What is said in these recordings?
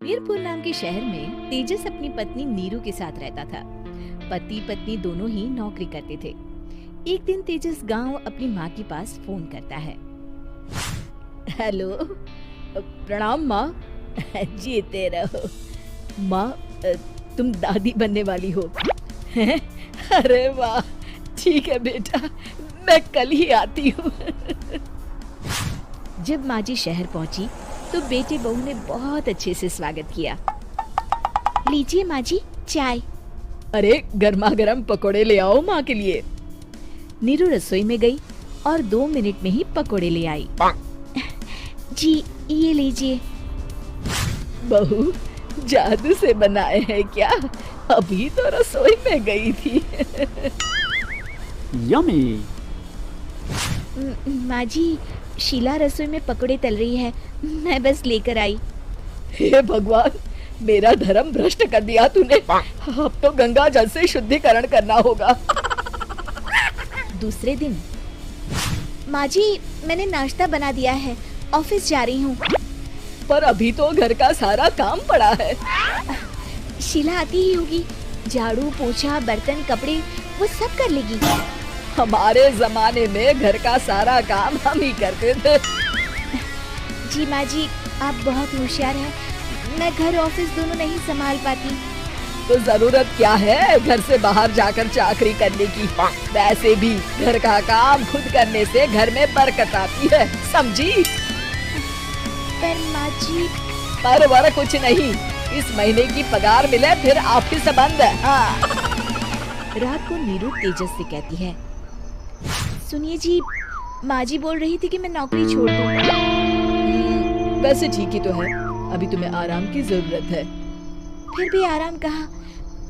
वीरपुर नाम के शहर में तेजस अपनी पत्नी नीरू के साथ रहता था। पति पत्नी दोनों ही नौकरी करते थे। एक दिन तेजस गांव अपनी माँ के पास फोन करता है। हेलो, प्रणाम माँ। जीते रहो माँ, तुम दादी बनने वाली हो। अरे वाह, ठीक है बेटा, मैं कल ही आती हूँ। जब माँ जी शहर पहुंची तो बेटे बहू ने बहुत अच्छे से स्वागत किया। लीजिए माँ जी, चाय। अरे गर्मा गर्म पकोड़े ले आओ माँ के लिए। नीरू रसोई में गई और 2 मिनट में ही पकोड़े ले आई। जी ये लीजिए। बहू जादू से बनाए हैं क्या? अभी तो रसोई में गई थी। यम्मी। माँ जी, शीला रसोई में पकोड़े तल रही है, मैं बस लेकर आई। हे भगवान, मेरा धर्म भ्रष्ट कर दिया तूने। अब तो गंगा जल से शुद्धिकरण करना होगा। दूसरे दिन, माँ जी मैंने नाश्ता बना दिया है, ऑफिस जा रही हूँ। पर अभी तो घर का सारा काम पड़ा है। शीला आती ही होगी, झाड़ू पोछा बर्तन कपड़े वो सब कर लेगी। हमारे जमाने में घर का सारा काम हम ही करते थे। जी माँ जी, आप बहुत होशियार हैं, मैं घर ऑफिस दोनों नहीं संभाल पाती। तो जरूरत क्या है घर से बाहर जाकर चाकरी करने की? वैसे भी घर का काम खुद करने से घर में बरकत आती है, समझी? पर माँ जी। पर वर कुछ नहीं, इस महीने की पगार मिले फिर ऑफिस बंद है। हाँ। रात को नीरू तेजस से कहती है, सुनिए जी, माँ जी बोल रही थी कि मैं नौकरी छोड़ दूँ। वैसे ठीक ही तो है, अभी तुम्हें आराम की जरूरत है। फिर भी आराम कहाँ,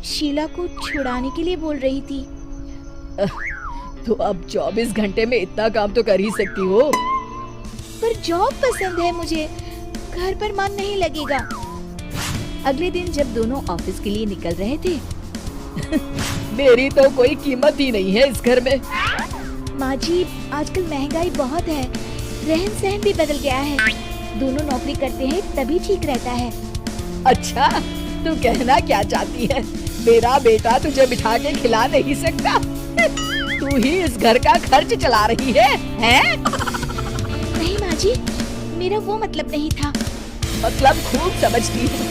शीला को छुड़ाने के लिए बोल रही थी। तो अब 24 घंटे में इतना काम तो कर ही सकती हो। पर जॉब पसंद है मुझे, घर पर मन नहीं लगेगा। अगले दिन जब दोनों ऑफिस के लिए निकल रहे थे, मेरी तो कोई कीमत ही नहीं है इस घर में। माँ जी आजकल महंगाई बहुत है, रहन सहन भी बदल गया है, दोनों नौकरी करते हैं तभी ठीक रहता है। अच्छा, तू कहना क्या चाहती है? मेरा बेटा तुझे बिठा के खिला नहीं सकता? तू ही इस घर का खर्च चला रही है, हैं? नहीं माँ जी, मेरा वो मतलब नहीं था। मतलब खूब समझती हूँ,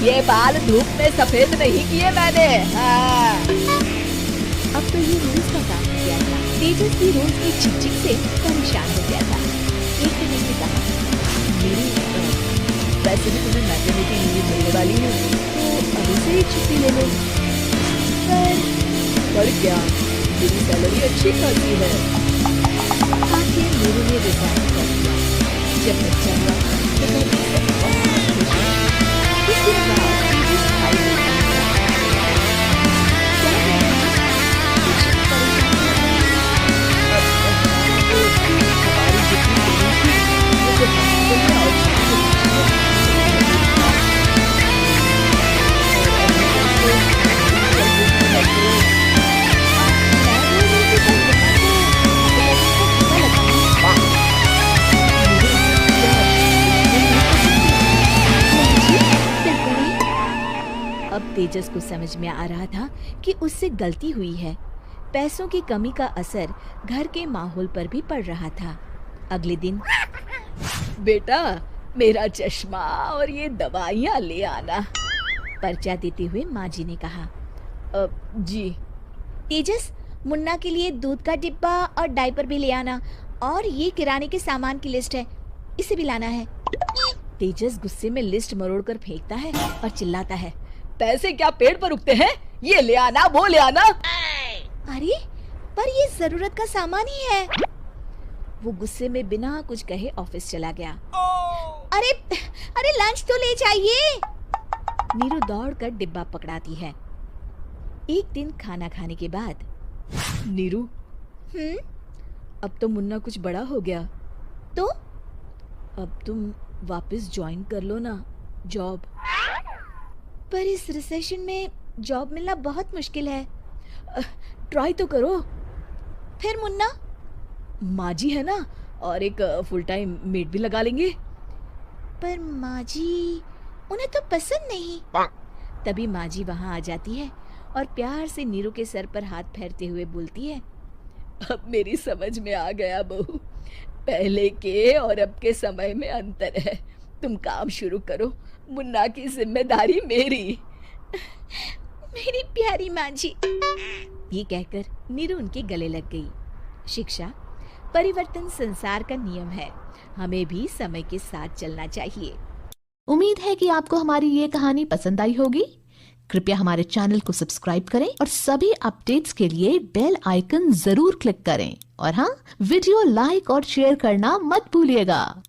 ये बाल धूप में सफेद नहीं किए मैंने। हाँ। अब तो ये रोज का काम हो गया था। तेजस भी रोज की चिकचिक से परेशान हो गया था। एक दिन उसने कहा, वैसे भी तुम्हें मैटरनिटी लीव मिलने वाली है, तो अभी से ही छुट्टी ले लो। पर क्या, मेरी सैलरी अच्छी खासी है। आखिर नीरू ने रिजाइन कर दिया। जब बच्चा हुआ तो घर में सब बहुत खुश हुए। कुछ दिन बाद तेजस भाई ने कहा, क्या है माँ? कुछ परेशानी लग रही है? हमारी जितनी जमीन थी, वो तो हॉस्पिटल में और अब तेजस को समझ में आ रहा था कि उससे गलती हुई है। पैसों की कमी का असर घर के माहौल पर भी पड़ रहा था। अगले दिन, बेटा मेरा चश्मा और ये दवाइयाँ ले आना। पर्चा देते हुए माँ जी ने कहा। जी। तेजस, मुन्ना के लिए दूध का डिब्बा और डायपर भी ले आना, और ये किराने के सामान की लिस्ट है, इसे भी लाना है। तेजस गुस्से में लिस्ट मरोड़कर फेंकता है और चिल्लाता है, पैसे क्या पेड़ पर उगते हैं? ये ले आना, वो ले आना। अरे पर ये जरूरत का सामान ही है। वो गुस्से में बिना कुछ कहे ऑफिस चला गया। अरे अरे लंच तो ले जाइए। नीरू दौड़कर डिब्बा पकड़ाती है। एक दिन खाना खाने के बाद, नीरू, अब तो मुन्ना कुछ बड़ा हो गया, तो अब तुम वापस ज्वाइन कर लो ना जॉब। पर इस रिसेशन में जॉब मिलना बहुत मुश्किल है। ट्राई तो करो। फिर मुन्ना? माँ जी है ना, और एक फुल टाइम मेड भी लगा लेंगे। पर माँ जी, उन्हें तो पसंद नहीं। तभी माँ जी वहाँ आ जाती है और प्यार से नीरू के सर पर हाथ फेरते हुए बोलती है, अब मेरी समझ में आ गया बहू, पहले के और अब के समय में अंतर है। तुम काम शुरू करो, मुन्ना की जिम्मेदारी मेरी। मेरी प्यारी माँ जी। ये कहकर नीरू उनके गले लग गई। शिक्षा, परिवर्तन संसार का नियम है, हमें भी समय के साथ चलना चाहिए। उम्मीद है कि आपको हमारी ये कहानी पसंद आई होगी। कृपया हमारे चैनल को सब्सक्राइब करें और सभी अपडेट्स के लिए बेल आइकन जरूर क्लिक करें। और हाँ, वीडियो लाइक और शेयर करना मत भूलिएगा।